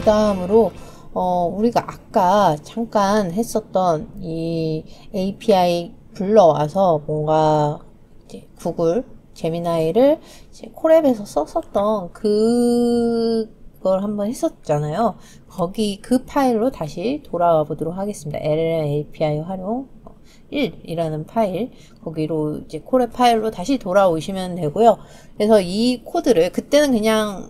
다음으로 우리가 아까 잠깐 했었던 이 API 불러와서 뭔가 이제 구글 제미나이를 이제 콜앱에서 썼었던 그걸 한번 했었잖아요. 거기 그 파일로 다시 돌아와 보도록 하겠습니다. LLM API 활용 1이라는 파일, 거기로 이제 콜앱 파일로 다시 돌아오시면 되고요. 그래서 이 코드를 그때는 그냥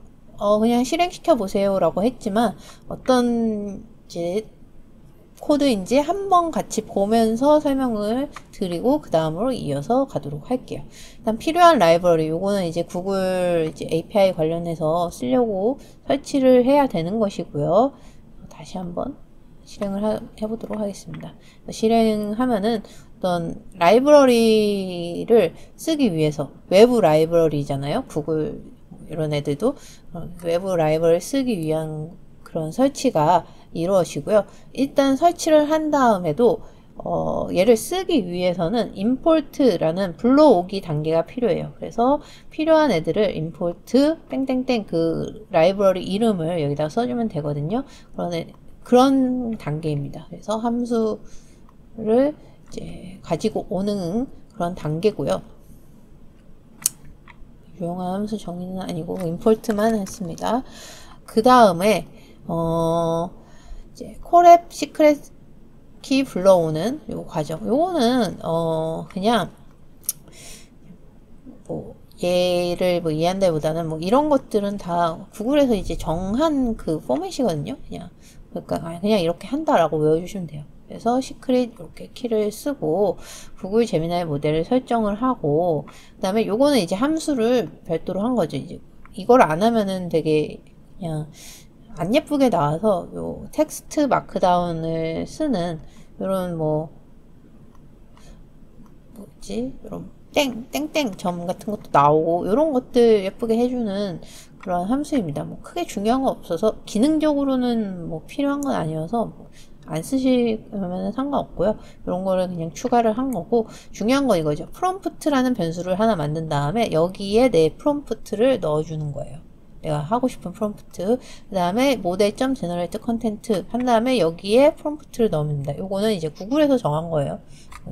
실행시켜 보세요 라고 했지만 어떤 이제 코드인지 한번 같이 보면서 설명을 드리고 그 다음으로 이어서 가도록 할게요. 일단 필요한 라이브러리, 요거는 이제 구글 이제 API 관련해서 쓰려고 설치를 해야 되는 것이고요. 다시 한번 실행을 해보도록 하겠습니다. 실행하면은 어떤 라이브러리를 쓰기 위해서, 외부 라이브러리잖아요. 구글 이런 애들도 외부 라이브러리를 쓰기 위한 그런 설치가 이루어지고요. 일단 설치를 한 다음에도 얘를 쓰기 위해서는 import라는 불러오기 단계가 필요해요. 그래서 필요한 애들을 import 땡땡땡 그 라이브러리 이름을 여기다 써주면 되거든요. 그런 단계입니다. 그래서 함수를 이제 가지고 오는 그런 단계고요. 유용한 함수 정의는 아니고 import만 했습니다. 그 다음에 이제 콜앱 시크릿 키 불러오는 요 과정. 요거는 그냥 뭐 얘를 뭐 이해한다기보다는 뭐 이런 것들은 다 구글에서 이제 정한 그 포맷이거든요. 그러니까 그냥 이렇게 한다라고 외워주시면 돼요. 그래서 시크릿 이렇게 키를 쓰고 구글 제미나이 모델을 설정을 하고 그 다음에 요거는 이제 함수를 별도로 한 거죠. 이제 이걸 안 하면은 되게 그냥 안 예쁘게 나와서 요 텍스트 마크다운을 쓰는 요런 요런 땡땡 점 같은 것도 나오고 요런 것들 예쁘게 해주는 그런 함수입니다. 뭐 크게 중요한 거 없어서 기능적으로는 뭐 필요한 건 아니어서 안 쓰시면 상관없고요. 이런 거를 그냥 추가를 한 거고, 중요한 건 이거죠. 프롬프트라는 변수를 하나 만든 다음에 여기에 내 프롬프트를 넣어주는 거예요. 내가 하고 싶은 프롬프트. 그 다음에 model.generate content 한 다음에 여기에 프롬프트를 넣으면 됩니다. 요거는 이제 구글에서 정한 거예요.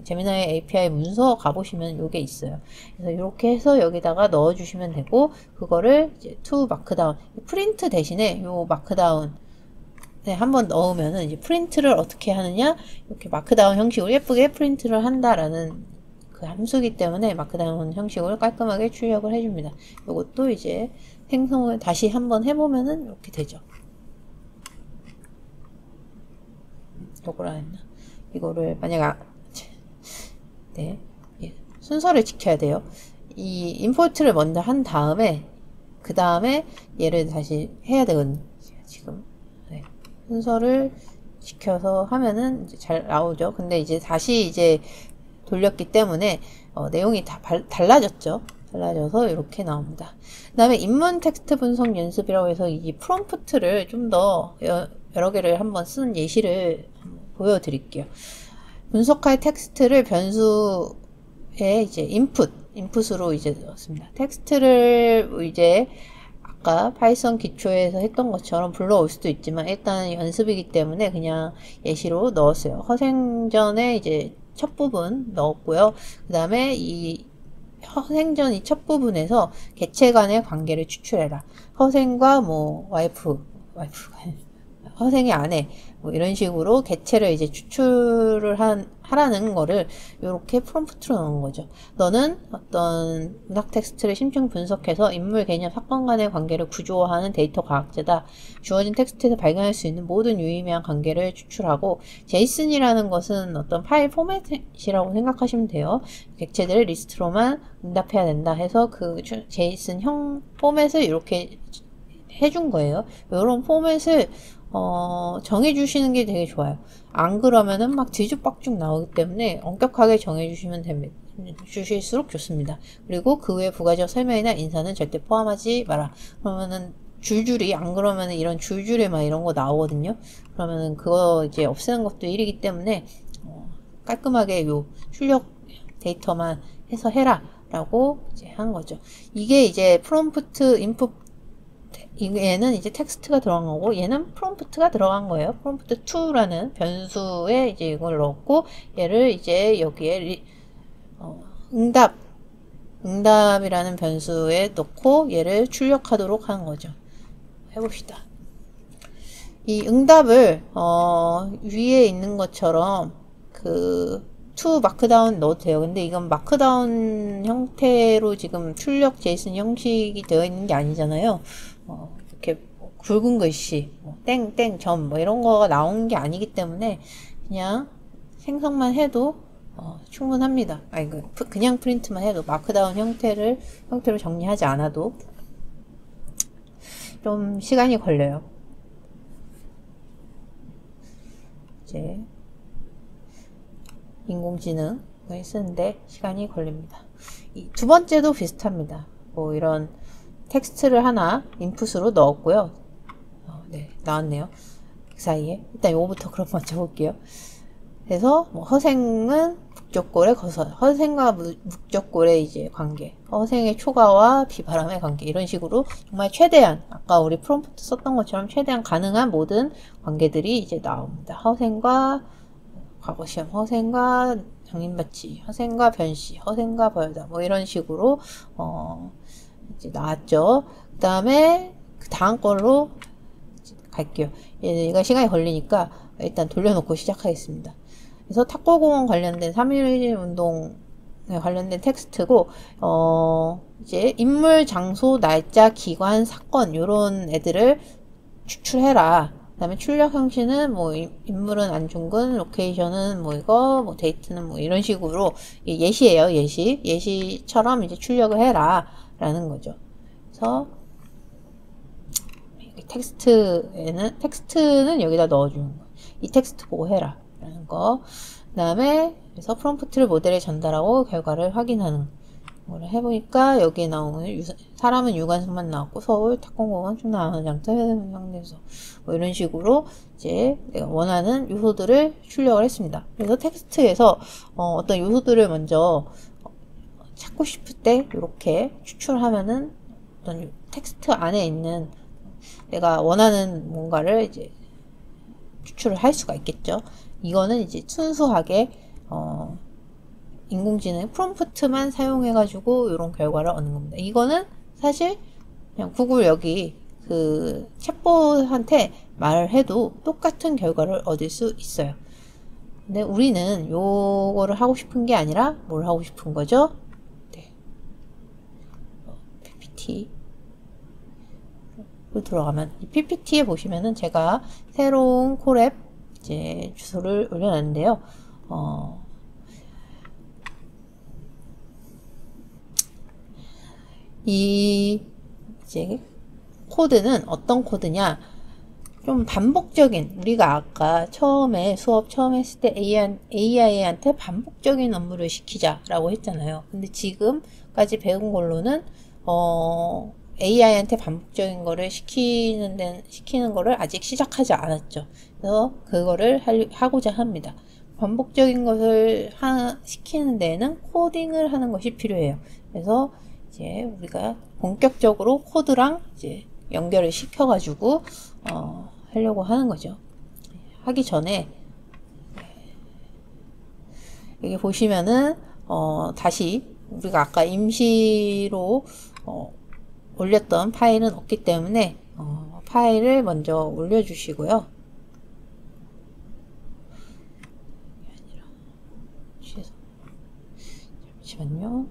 제미나이 API 문서 가보시면 요게 있어요. 그래서 이렇게 해서 여기다가 넣어주시면 되고, 그거를 이제 to markdown, 프린트 대신에 요 마크다운 한번 넣으면은 이제 프린트를 어떻게 하느냐, 이렇게 마크다운 형식으로 예쁘게 프린트를 한다라는 그 함수기 때문에 마크다운 형식으로 깔끔하게 출력을 해줍니다. 이것도 이제 생성을 다시 한번 해보면은 이렇게 되죠. 요거라 했나? 이거를 만약 순서를 지켜야 돼요. 이 임포트를 먼저 한 다음에 그 다음에 얘를 다시 해야 되거든요. 지금 순서를 지켜서 하면은 이제 잘 나오죠. 근데 이제 다시 이제 돌렸기 때문에 내용이 다 달라졌죠. 달라져서 이렇게 나옵니다. 그 다음에 인문 텍스트 분석 연습이라고 해서 이 프롬프트를 좀 더 여러 개를 한번 쓴 예시를 보여드릴게요. 분석할 텍스트를 변수에 이제 인풋으로 이제 넣었습니다. 텍스트를 이제 아까 파이썬 기초에서 했던 것처럼 불러올 수도 있지만 일단 연습이기 때문에 그냥 예시로 넣었어요. 허생전에 이제 첫 부분 넣었고요. 그 다음에 이 허생전 이 첫 부분에서 객체 간의 관계를 추출해라. 허생과 뭐 허생의 아내 뭐 이런 식으로 객체를 이제 추출을 하라는 거를 이렇게 프롬프트로 넣은 거죠. 너는 어떤 문학 텍스트를 심층 분석해서 인물, 개념, 사건 간의 관계를 구조화하는 데이터 과학자다. 주어진 텍스트에서 발견할 수 있는 모든 유의미한 관계를 추출하고, 제이슨이라는 것은 어떤 파일 포맷이라고 생각하시면 돼요. 객체들을 리스트로만 응답해야 된다 해서 그 제이슨형 포맷을 이렇게 해준 거예요. 이런 포맷을 정해주시는 게 되게 좋아요. 안 그러면은 막 뒤죽박죽 나오기 때문에 엄격하게 정해주시면 됩니다. 주실수록 좋습니다. 그리고 그 외 부가적 설명이나 인사는 절대 포함하지 마라. 그러면은 줄줄이, 안 그러면은 이런 줄줄이 막 이런 거 나오거든요. 그러면은 그거 이제 없애는 것도 일이기 때문에 깔끔하게 요 출력 데이터만 해서 해라 라고 이제 한 거죠. 이게 이제 프롬프트 인풋 얘는 이제 텍스트가 들어간 거고 얘는 프롬프트가 들어간 거예요. 프롬프트 2라는 변수에 이제 이걸 넣었고 얘를 이제 여기에 응답이라는 변수에 넣고 얘를 출력하도록 하는 거죠. 해봅시다. 이 응답을 위에 있는 것처럼 그 to 마크다운 넣어도 돼요. 근데 이건 마크다운 형태로 지금 출력 제이슨 형식이 되어 있는 게 아니잖아요. 이렇게 굵은 글씨, 땡땡 점 뭐 이런 거가 나온 게 아니기 때문에 그냥 생성만 해도 충분합니다. 아니 그냥 프린트만 해도 마크다운 형태로 정리하지 않아도 좀 시간이 걸려요. 이제 인공지능을 쓰는데 시간이 걸립니다. 이 두 번째도 비슷합니다. 뭐 이런 텍스트를 하나 인풋으로 넣었고요. 네, 나왔네요. 그 사이에 일단 요거부터 그럼 먼저 볼게요. 그래서 뭐 허생은 북쪽골의 거서, 허생과 북쪽골의 이제 관계, 허생의 초가와 비바람의 관계, 이런 식으로 정말 최대한 아까 우리 프롬프트 썼던 것처럼 최대한 가능한 모든 관계들이 이제 나옵니다. 허생과 과거시험, 허생과 장님밭이, 허생과 변시, 허생과 벌다, 뭐 이런 식으로 이제 나왔죠. 그 다음에 그 다음 걸로 갈게요. 얘가 시간이 걸리니까 일단 돌려놓고 시작하겠습니다. 그래서 탁구공원 관련된 3.1 운동에 관련된 텍스트고, 이제 인물, 장소, 날짜, 기관, 사건, 요런 애들을 추출해라. 그 다음에 출력 형식은 뭐, 인물은 안중근, 로케이션은 뭐 이거, 뭐 데이트는 뭐 이런 식으로 예시예요, 예시. 예시처럼 이제 출력을 해라. 라는 거죠. 그래서, 텍스트는 여기다 넣어주는 거예요. 이 텍스트 보고 해라. 라는 거. 그 다음에, 그래서 프롬프트를 모델에 전달하고 결과를 확인하는 거를 해보니까 여기에 나오는 사람은 유관순만 나왔고 서울 탁공공원 충남 장터 해운대에서 뭐 이런 식으로 이제 내가 원하는 요소들을 출력을 했습니다. 그래서 텍스트에서 어떤 요소들을 먼저 찾고 싶을 때 이렇게 추출하면은 어떤 텍스트 안에 있는 내가 원하는 뭔가를 이제 추출을 할 수가 있겠죠. 이거는 이제 순수하게 인공지능 프롬프트만 사용해가지고 이런 결과를 얻는 겁니다. 이거는 사실 그냥 구글 여기 그 챗봇한테 말을 해도 똑같은 결과를 얻을 수 있어요. 근데 우리는 요거를 하고 싶은 게 아니라 뭘 하고 싶은 거죠? 네. PPT 들어가면 이 PPT에 보시면은 제가 새로운 콜앱 이제 주소를 올려놨는데요. 이 이제 코드는 어떤 코드냐? 좀 반복적인, 우리가 아까 수업 처음 했을 때 AI한테 반복적인 업무를 시키자라고 했잖아요. 근데 지금까지 배운 걸로는 AI한테 반복적인 거를 시키는 거를 아직 시작하지 않았죠. 그래서 그거를 하고자 합니다. 반복적인 것을 시키는 데에는 코딩을 하는 것이 필요해요. 그래서 이제 우리가 본격적으로 코드랑 이제 연결을 시켜가지고 하려고 하는 거죠. 하기 전에 여기 보시면은 다시 우리가 아까 임시로 올렸던 파일은 없기 때문에 파일을 먼저 올려주시고요. 잠시만요.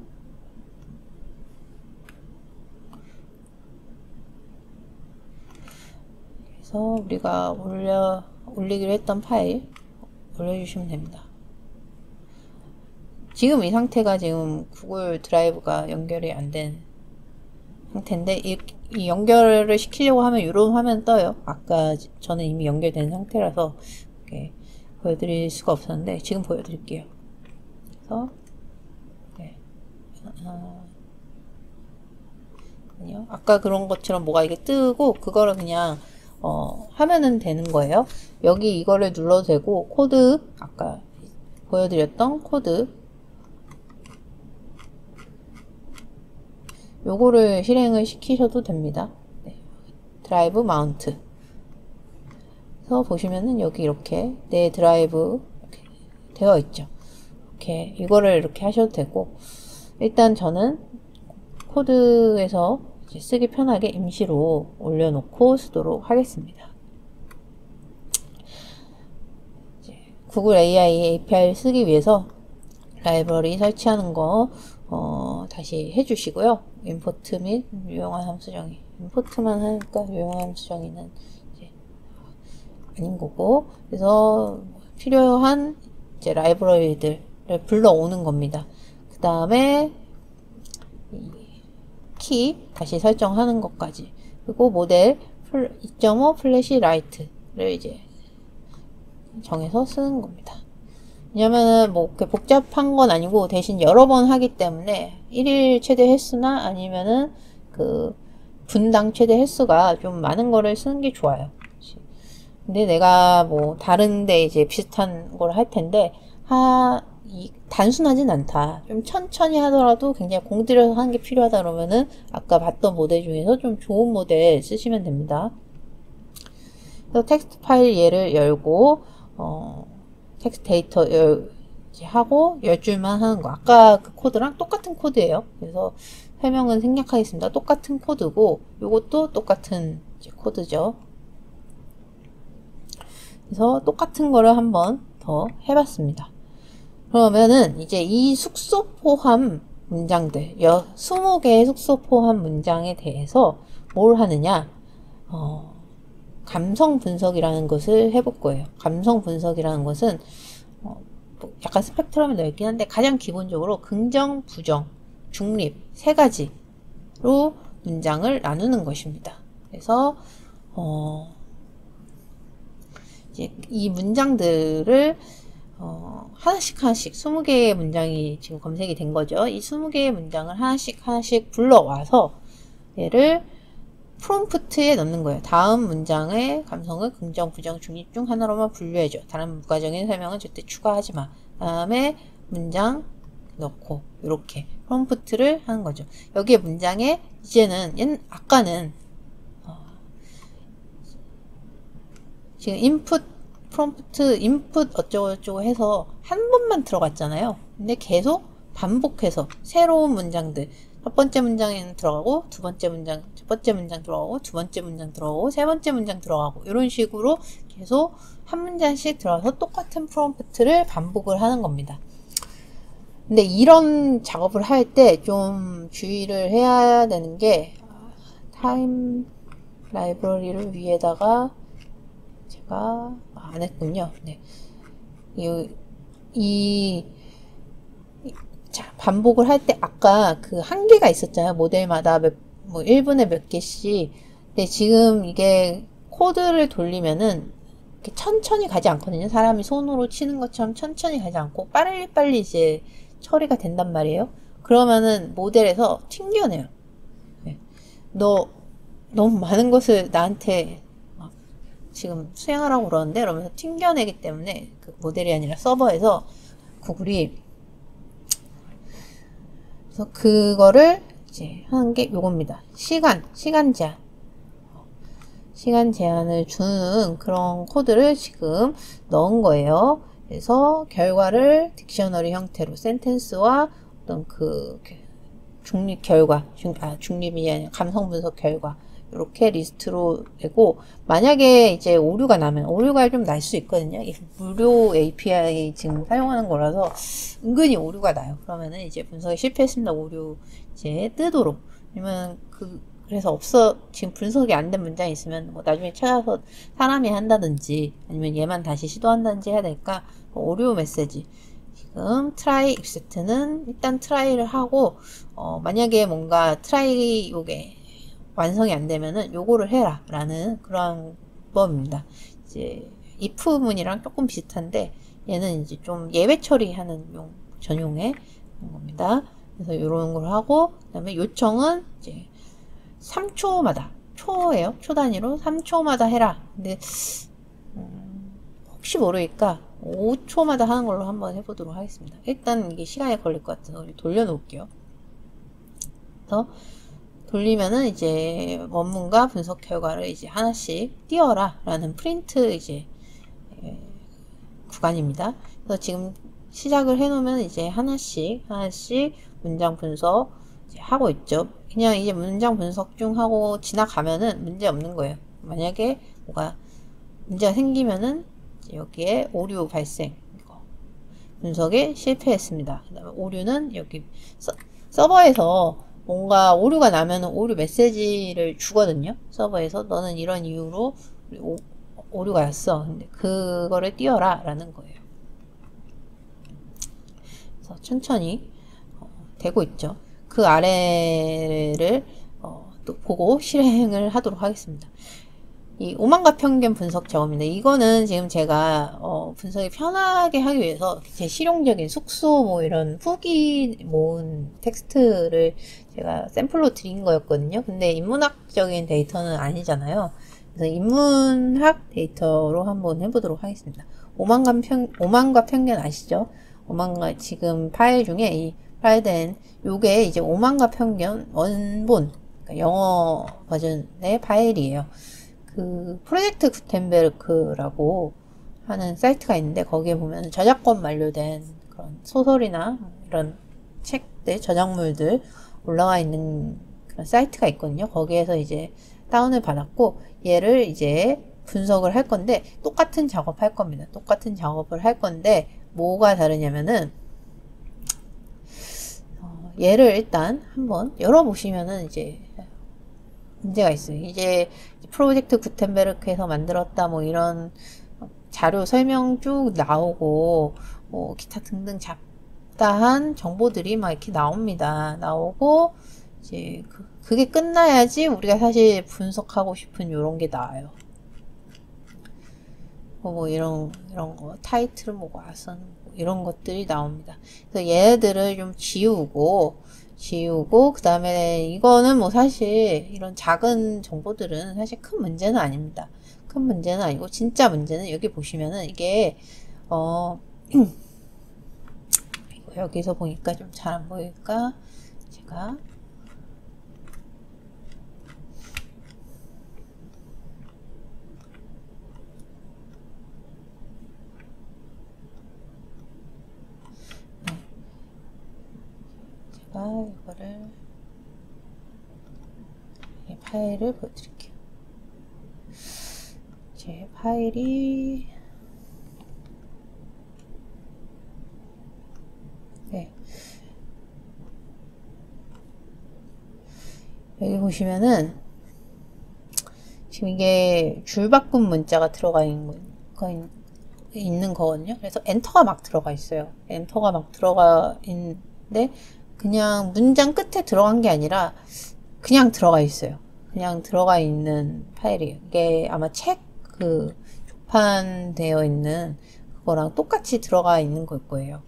그래서 우리가 올리기로 했던 파일 올려주시면 됩니다. 지금 이 상태가 지금 구글 드라이브가 연결이 안 된 상태인데 이 연결을 시키려고 하면 이런 화면 떠요. 아까 저는 이미 연결된 상태라서 이렇게 보여드릴 수가 없었는데 지금 보여드릴게요. 그래서 아니요. 아까 그런 것처럼 뭐가 이게 뜨고 그거를 그냥 하면은 되는 거예요. 여기 이거를 눌러도 되고 코드 아까 보여드렸던 코드 요거를 실행을 시키셔도 됩니다. 네, 드라이브 마운트. 그래서 보시면은 여기 이렇게 내 드라이브 이렇게 되어 있죠. 이렇게 이거를 이렇게 하셔도 되고, 일단 저는 코드에서 이제 쓰기 편하게 임시로 올려놓고 쓰도록 하겠습니다. 구글 AI API를 쓰기 위해서 라이브러리 설치하는 거 다시 해주시고요. 임포트 및 유용한 함수 정의. 임포트만 하니까 유용한 함수 정의는 이제 아닌 거고, 그래서 필요한 이제 라이브러리들을 불러오는 겁니다. 그 다음에 키 다시 설정하는 것까지, 그리고 모델 2.5 플래시 라이트를 이제 정해서 쓰는 겁니다. 왜냐면은 뭐 그렇게 복잡한 건 아니고 대신 여러 번 하기 때문에 1일 최대 횟수나 아니면은 그 분당 최대 횟수가 좀 많은 거를 쓰는 게 좋아요. 근데 내가 뭐 다른데 이제 비슷한 걸 할 텐데 단순하진 않다. 좀 천천히 하더라도 굉장히 공들여서 하는 게 필요하다 그러면은 아까 봤던 모델 중에서 좀 좋은 모델 쓰시면 됩니다. 그래서 텍스트 파일 얘를 열고 텍스트 데이터 하고 10줄만 하는 거. 아까 그 코드랑 똑같은 코드예요. 그래서 설명은 생략하겠습니다. 똑같은 코드고 요것도 똑같은 이제 코드죠. 그래서 똑같은 거를 한번 더 해봤습니다. 그러면은 이제 이 숙소 포함 문장들 20개의 숙소 포함 문장에 대해서 뭘 하느냐, 감성 분석이라는 것을 해볼 거예요. 감성 분석이라는 것은 뭐 약간 스펙트럼이 넓긴 한데 가장 기본적으로 긍정, 부정, 중립 세 가지로 문장을 나누는 것입니다. 그래서 이제 이 문장들을 하나씩 20개의 문장이 지금 검색이 된 거죠. 이 20개의 문장을 하나씩 불러와서 얘를 프롬프트에 넣는 거예요. 다음 문장의 감성을 긍정, 부정, 중립 중 하나로만 분류해줘. 다른 부가적인 설명은 절대 추가하지 마. 다음에 문장 넣고 이렇게 프롬프트를 하는 거죠. 여기에 문장에 이제는 아까는 지금 인풋, 프롬프트, 인풋 어쩌고저쩌고 해서 한 번만 들어갔잖아요. 근데 계속 반복해서 새로운 문장들, 첫 번째 문장에는 들어가고, 두 번째 문장, 첫 번째 문장 들어가고, 두 번째 문장 들어가고, 세 번째 문장 들어가고, 이런 식으로 계속 한 문장씩 들어가서 똑같은 프롬프트를 반복을 하는 겁니다. 근데 이런 작업을 할 때 좀 주의를 해야 되는 게, 타임 라이브러리를 위에다가 제가 안 했군요. 네. 자, 반복을 할 때 아까 그 한계가 있었잖아요. 모델마다 뭐 1분에 몇 개씩. 근데 지금 이게 코드를 돌리면은 이렇게 천천히 가지 않거든요. 사람이 손으로 치는 것처럼 천천히 가지 않고 빨리빨리 이제 처리가 된단 말이에요. 그러면은 모델에서 튕겨내요. 네. 너 너무 많은 것을 나한테 지금 수행하라고 그러는데 이러면서 튕겨내기 때문에 그 모델이 아니라 서버에서 구글이 그래서 그거를 이제 하는 게 요겁니다. 시간 제한. 시간 제한을 주는 그런 코드를 지금 넣은 거예요. 그래서 결과를 딕셔너리 형태로 센텐스와 어떤 그 중립 결과, 중립이 아니라 감성 분석 결과 이렇게 리스트로 내고, 만약에 이제 오류가 나면, 오류가 좀 날 수 있거든요. 이 무료 API 지금 사용하는 거라서 은근히 오류가 나요. 그러면은 이제 분석이 실패했습니다. 오류 이제 뜨도록. 아니면 그래서 지금 분석이 안 된 문장이 있으면 뭐 나중에 찾아서 사람이 한다든지 아니면 얘만 다시 시도한다든지 해야 되니까 오류 메시지. 지금 try exit는 일단 트라이를 하고, 만약에 뭔가 트라이 요게 완성이 안 되면은 요거를 해라 라는 그런 법입니다. 이제 if문이랑 조금 비슷한데 얘는 이제 좀 예외 처리하는 전용의 겁니다. 그래서 요런 걸 하고, 그 다음에 요청은 이제 3초마다, 초예요. 초 단위로 3초마다 해라. 근데 혹시 모르니까 5초마다 하는 걸로 한번 해보도록 하겠습니다. 일단 이게 시간이 걸릴 것 같아서 돌려놓을게요. 그래서 돌리면은 이제 원문과 분석 결과를 이제 하나씩 띄워라 라는 프린트 이제 구간입니다. 그래서 지금 시작을 해 놓으면 이제 하나씩 문장 분석 이제 하고 있죠. 그냥 이제 문장 분석 중 하고 지나가면은 문제 없는 거예요. 만약에 뭐가 문제가 생기면은 여기에 오류 발생 분석에 실패했습니다. 그 다음에 오류는 여기 서버에서 뭔가 오류가 나면 오류 메시지를 주거든요. 서버에서 너는 이런 이유로 오류가 났어. 근데 그거를 띄워라 라는 거예요. 그래서 천천히 되고 있죠. 그 아래를 또 보고 실행을 하도록 하겠습니다. 이 오만과 편견 분석 작업인데 이거는 지금 제가 분석이 편하게 하기 위해서 제 실용적인 숙소 뭐 이런 후기 모은 텍스트를 제가 샘플로 드린 거였거든요. 근데 인문학적인 데이터는 아니잖아요. 그래서 인문학 데이터로 한번 해보도록 하겠습니다. 오만과 편견 아시죠? 오만과 지금 파일 중에 이 파일된 요게 이제 오만과 편견 원본 그러니까 영어 버전의 파일이에요. 그 프로젝트 구텐베르크라고 하는 사이트가 있는데 거기에 보면 저작권 만료된 그런 소설이나 이런 책들, 저작물들 올라와 있는 그런 사이트가 있거든요. 거기에서 이제 다운을 받았고 얘를 이제 분석을 할 건데 똑같은 작업할 겁니다. 똑같은 작업을 할 건데 뭐가 다르냐면은 얘를 일단 한번 열어보시면은 이제 문제가 있어요. 이제 프로젝트 구텐베르크에서 만들었다 뭐 이런 자료 설명 쭉 나오고 뭐 기타 등등 잡다한 정보들이 막 이렇게 나옵니다. 나오고 이제 그게 끝나야지 우리가 사실 분석하고 싶은 요런 게 나와요. 뭐 이런 거 타이틀 뭐 와선 뭐 이런 것들이 나옵니다. 그래서 얘네들을 좀 지우고 그 다음에 이거는 뭐 사실 이런 작은 정보들은 사실 큰 문제는 아닙니다. 큰 문제는 아니고 진짜 문제는 여기 보시면은 이게 여기서 보니까 좀 잘 안 보일까? 제가 이거를 이 파일을 보여드릴게요. 제 파일이 네. 여기 보시면은 지금 이게 줄바꿈 문자가 들어가 있는 거거든요. 그래서 엔터가 막 들어가 있어요. 엔터가 막 들어가 있는데 그냥 문장 끝에 들어간 게 아니라 그냥 들어가 있어요. 그냥 들어가 있는 파일이에요. 이게 아마 책 그 조판되어 있는 그거랑 똑같이 들어가 있는 걸 거예요.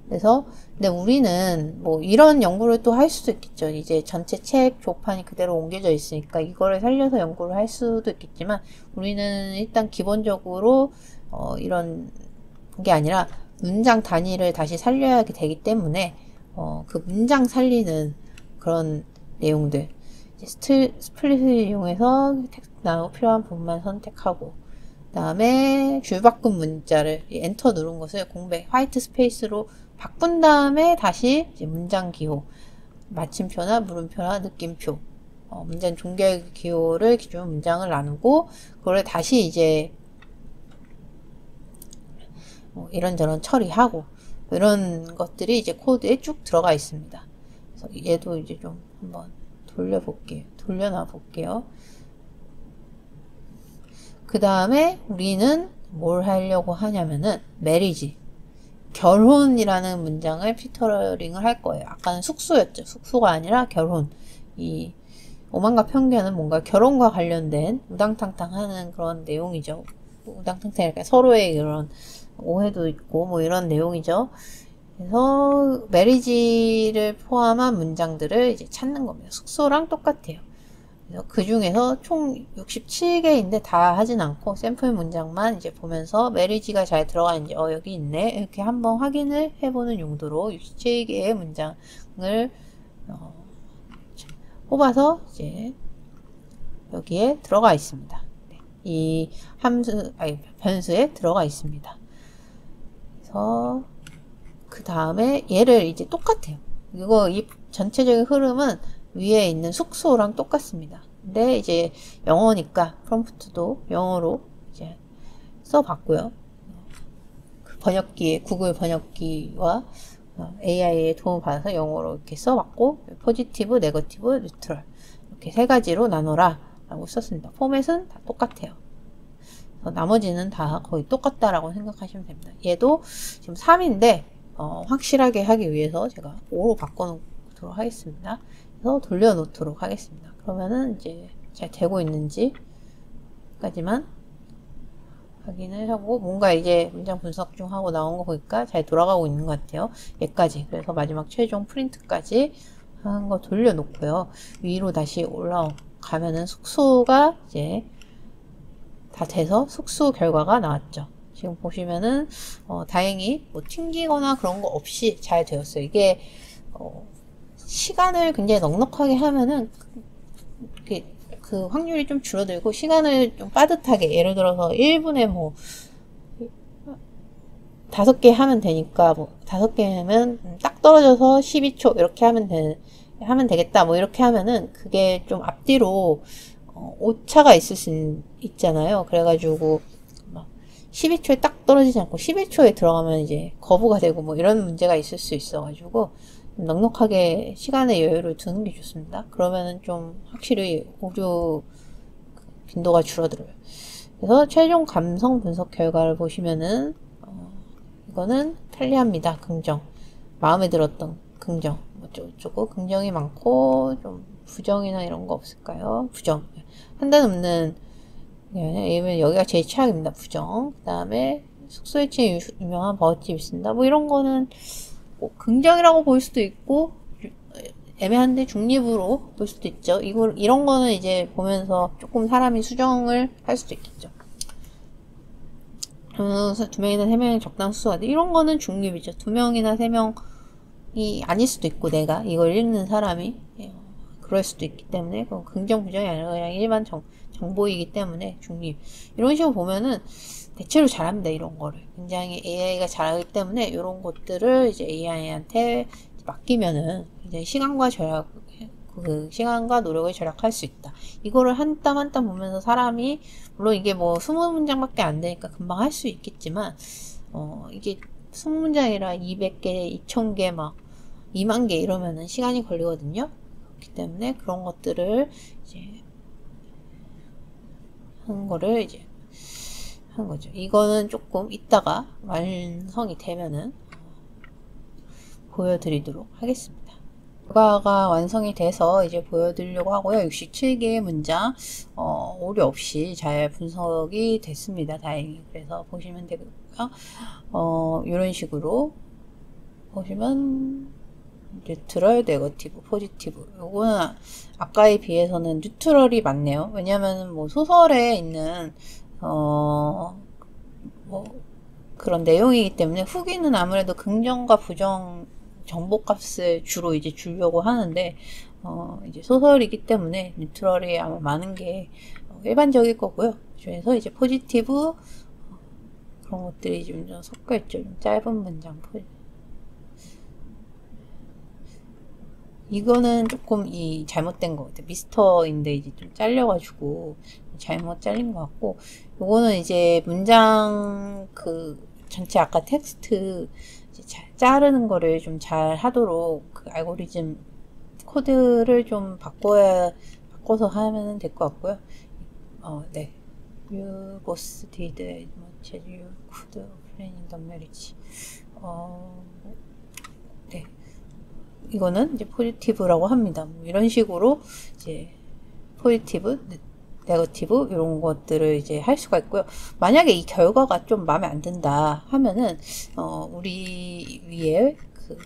그래서 근데 우리는 뭐 이런 연구를 또 할 수도 있겠죠. 이제 전체 책 조판이 그대로 옮겨져 있으니까 이거를 살려서 연구를 할 수도 있겠지만 우리는 일단 기본적으로 이런 게 아니라 문장 단위를 다시 살려야 되기 때문에 그 문장 살리는 그런 내용들 스플릿을 이용해서 텍스트 나오고 필요한 부분만 선택하고 그 다음에 줄바꿈 문자를 엔터 누른 것을 공백 화이트 스페이스로 바꾼 다음에 다시 이제 문장 기호 마침표나 물음표나 느낌표 문장 종결 기호를 기준 문장을 나누고 그걸 다시 이제 이런저런 처리하고 이런 것들이 이제 코드에 쭉 들어가 있습니다. 그래서 얘도 이제 좀 한번 돌려놔 볼게요. 그 다음에 우리는 뭘 하려고 하냐면은 marriage 결혼이라는 문장을 피터링을 할 거예요. 아까는 숙소였죠. 숙소가 아니라 결혼. 이 오만과 편견은 뭔가 결혼과 관련된 우당탕탕하는 그런 내용이죠. 우당탕탕 이렇게 서로의 그런 오해도 있고 뭐 이런 내용이죠. 그래서 메리지를 포함한 문장들을 이제 찾는 겁니다. 숙소랑 똑같아요. 그래서 그 중에서 총 67개인데 다 하진 않고 샘플 문장만 이제 보면서 메리지가 잘 들어가는지 여기 있네 이렇게 한번 확인을 해보는 용도로 67개의 문장을 뽑아서 이제 여기에 들어가 있습니다. 이 함수, 아니, 변수에 들어가 있습니다. 그래서 그 다음에 얘를 이제 똑같아요. 이 전체적인 흐름은 위에 있는 숙소랑 똑같습니다. 근데 이제 영어니까 프롬프트도 영어로 이제 써봤고요. 그 번역기에 구글 번역기와 AI의 도움을 받아서 영어로 이렇게 써봤고, 포지티브, 네거티브, 뉴트럴 이렇게 세 가지로 나눠라 라고 썼습니다. 포맷은 다 똑같아요. 나머지는 다 거의 똑같다라고 생각하시면 됩니다. 얘도 지금 3인데 확실하게 하기 위해서 제가 5로 바꿔놓도록 하겠습니다. 그래서 돌려놓도록 하겠습니다. 그러면은 이제 잘 되고 있는지까지만 확인을 하고, 뭔가 이제 문장 분석 중 하고 나온 거 보니까 잘 돌아가고 있는 것 같아요. 얘까지. 그래서 마지막 최종 프린트까지 한 거 돌려놓고요. 위로 다시 올라가면은 숙소가 이제 다 돼서 숙소 결과가 나왔죠. 지금 보시면은 다행히 뭐 튕기거나 그런 거 없이 잘 되었어요. 이게 시간을 굉장히 넉넉하게 하면은 그 확률이 좀 줄어들고, 시간을 좀 빠듯하게, 예를 들어서 1분에 뭐 5개 하면 되니까, 뭐 5개 하면 딱 떨어져서 12초 이렇게 하면 되겠다, 뭐 이렇게 하면은 그게 좀 앞뒤로 오차가 있을 수 있잖아요. 그래가지고 막 12초에 딱 떨어지지 않고 11초에 들어가면 이제 거부가 되고 뭐 이런 문제가 있을 수 있어가지고 넉넉하게 시간의 여유를 두는 게 좋습니다. 그러면은 좀 확실히 오류 빈도가 줄어들어요. 그래서 최종 감성 분석 결과를 보시면은 이거는 편리합니다. 긍정, 마음에 들었던 긍정, 어쩌고 긍정이 많고, 좀 부정이나 이런 거 없을까요? 부정, 한 단 없는, 여기가 제일 최악입니다. 부정. 그 다음에 숙소에 치인 유명한 버거집이 있습니다. 뭐 이런 거는 뭐 긍정이라고 볼 수도 있고 애매한데 중립으로 볼 수도 있죠. 이런 거는 이제 보면서 조금 사람이 수정을 할 수도 있겠죠. 2명이나 3명이 적당 수가 돼. 이런 거는 중립이죠. 2명이나 3명이 아닐 수도 있고, 내가 이걸 읽는 사람이 그럴 수도 있기 때문에, 그건 긍정 부정이 아니라 그냥 일반 정보이기 때문에 중립. 이런 식으로 보면은 대체로 잘합니다. 이런 거를 굉장히 AI가 잘하기 때문에 이런 것들을 이제 AI한테 맡기면은 이제 시간과 노력을 절약할 수 있다. 이거를 한 땀 한 땀 보면서 사람이, 물론 이게 뭐 20문장밖에 안 되니까 금방 할 수 있겠지만, 이게 20문장이라 200개, 2000개, 막 2만 개 이러면은 시간이 걸리거든요. 그렇기 때문에 그런 것들을 이제 한 거죠. 이거는 조금 이따가 완성이 되면은 보여드리도록 하겠습니다. 결과가 완성이 돼서 이제 보여드리려고 하고요. 67개의 문장 오류 없이 잘 분석이 됐습니다. 다행히. 그래서 보시면 되고요. 이런 식으로 보시면 뉴트럴, 네거티브, 포지티브. 요거는 아까에 비해서는 뉴트럴이 많네요. 왜냐하면 뭐 소설에 있는 뭐 그런 내용이기 때문에, 후기는 아무래도 긍정과 부정 정보값을 주로 이제 주려고 하는데, 이제 소설이기 때문에 뉴트럴이 아마 많은 게 일반적일 거고요. 그래서 이제 포지티브, 그런 것들이 좀 섞여 있죠. 좀 짧은 문장. 이거는 조금 잘못된 것 같아요. 미스터인데 이제 좀 잘려가지고 잘못 잘린 것 같고, 요거는 이제 문장 전체 아까 텍스트 이제 자르는 거를 좀 잘 하도록 그 알고리즘 코드를 좀 바꿔서 하면 될 것 같고요. 네. You both did as much as you could planning the marriage. 네. 이거는 이제 포지티브라고 합니다. 뭐 이런 식으로 이제 포지티브, 네거티브 이런 것들을 이제 할 수가 있고요. 만약에 이 결과가 좀 마음에 안 든다 하면은 우리 위에 그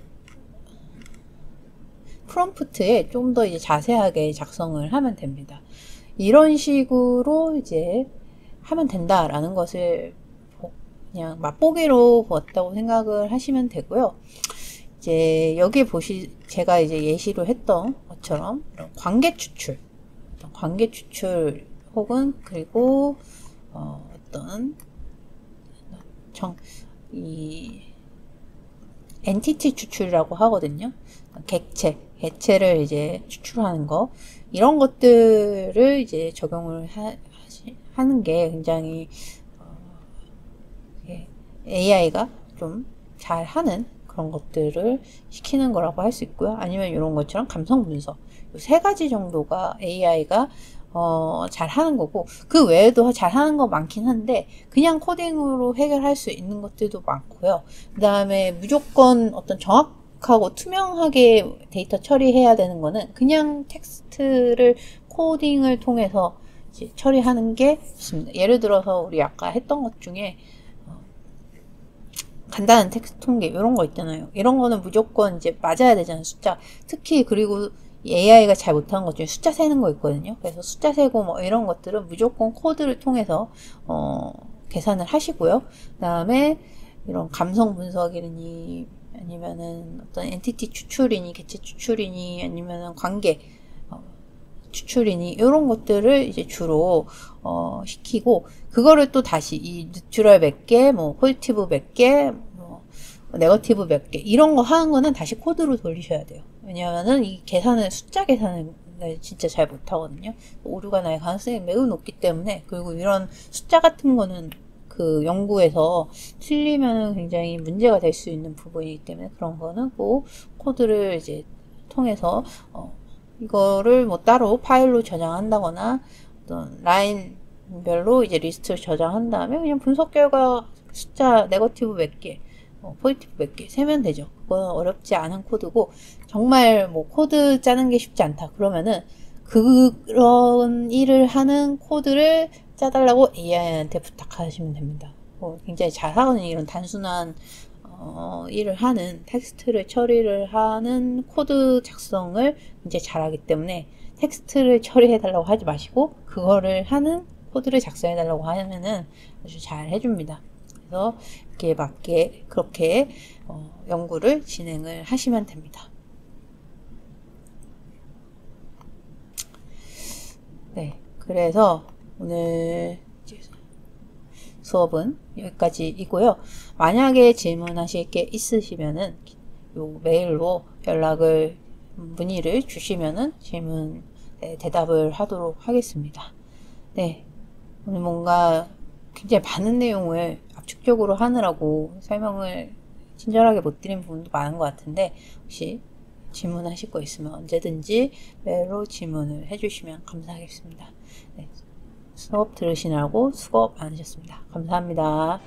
프롬프트에 좀 더 이제 자세하게 작성을 하면 됩니다. 이런 식으로 이제 하면 된다라는 것을 그냥 맛보기로 보았다고 생각을 하시면 되고요. 이제 여기 제가 이제 예시로 했던 이처럼 이런 관계 추출, 혹은 그리고 어떤 이 엔티티 추출이라고 하거든요. 객체를 이제 추출하는 거, 이런 것들을 이제 적용을 하는 게 굉장히 AI가 좀 잘하는 그런 것들을 시키는 거라고 할 수 있고요. 아니면 이런 것처럼 감성 분석, 이 세 가지 정도가 AI가 잘하는 거고, 그 외에도 잘하는 거 많긴 한데 그냥 코딩으로 해결할 수 있는 것들도 많고요. 그 다음에 무조건 어떤 정확하고 투명하게 데이터 처리해야 되는 거는 그냥 텍스트를 코딩을 통해서 이제 처리하는 게 좋습니다. 예를 들어서 우리 아까 했던 것 중에 간단한 텍스트 통계 이런 거 있잖아요. 이런 거는 무조건 이제 맞아야 되잖아요. 숫자. 특히 그리고 AI가 잘 못하는 것 중에 숫자 세는 거 있거든요. 그래서 숫자 세고 뭐 이런 것들은 무조건 코드를 통해서 계산을 하시고요. 그 다음에 이런 감성 분석이니 아니면은 어떤 엔티티 추출이니 객체 추출이니 아니면은 관계 추출이니 이런 것들을 이제 주로 시키고, 그거를 또 다시 이 뉴트럴 몇 개, 뭐 포지티브 몇 개, 뭐 네거티브 몇 개, 이런 거 하는 거는 다시 코드로 돌리셔야 돼요. 왜냐하면은 이 숫자 계산을 진짜 잘 못하거든요. 오류가 날 가능성이 매우 높기 때문에. 그리고 이런 숫자 같은 거는 그 연구에서 틀리면 굉장히 문제가 될 수 있는 부분이기 때문에 그런 거는 꼭 코드를 이제 통해서 이거를 뭐 따로 파일로 저장한다거나 어떤 라인별로 이제 리스트를 저장한 다음에 그냥 분석 결과 숫자 네거티브 몇 개, 포지티브 몇 개 세면 되죠. 그건 어렵지 않은 코드고, 정말 뭐 코드 짜는 게 쉽지 않다 그러면은 그런 일을 하는 코드를 짜달라고 AI한테 부탁하시면 됩니다. 굉장히 잘하거든요. 이런 단순한 일을 하는, 텍스트를 처리를 하는 코드 작성을 이제 잘하기 때문에 텍스트를 처리해달라고 하지 마시고 그거를 하는 코드를 작성해달라고 하면은 아주 잘 해줍니다. 그래서 이렇게 맞게 그렇게 연구를 진행을 하시면 됩니다. 네, 그래서 오늘 수업은 여기까지이고요. 만약에 질문하실 게 있으시면은 요 메일로 문의를 주시면은 대답을 하도록 하겠습니다. 네, 오늘 뭔가 굉장히 많은 내용을 압축적으로 하느라고 설명을 친절하게 못 드린 부분도 많은 것 같은데, 혹시 질문하실 거 있으면 언제든지 메일로 질문을 해주시면 감사하겠습니다. 네, 수업 들으시느라고 수고 많으셨습니다. 감사합니다.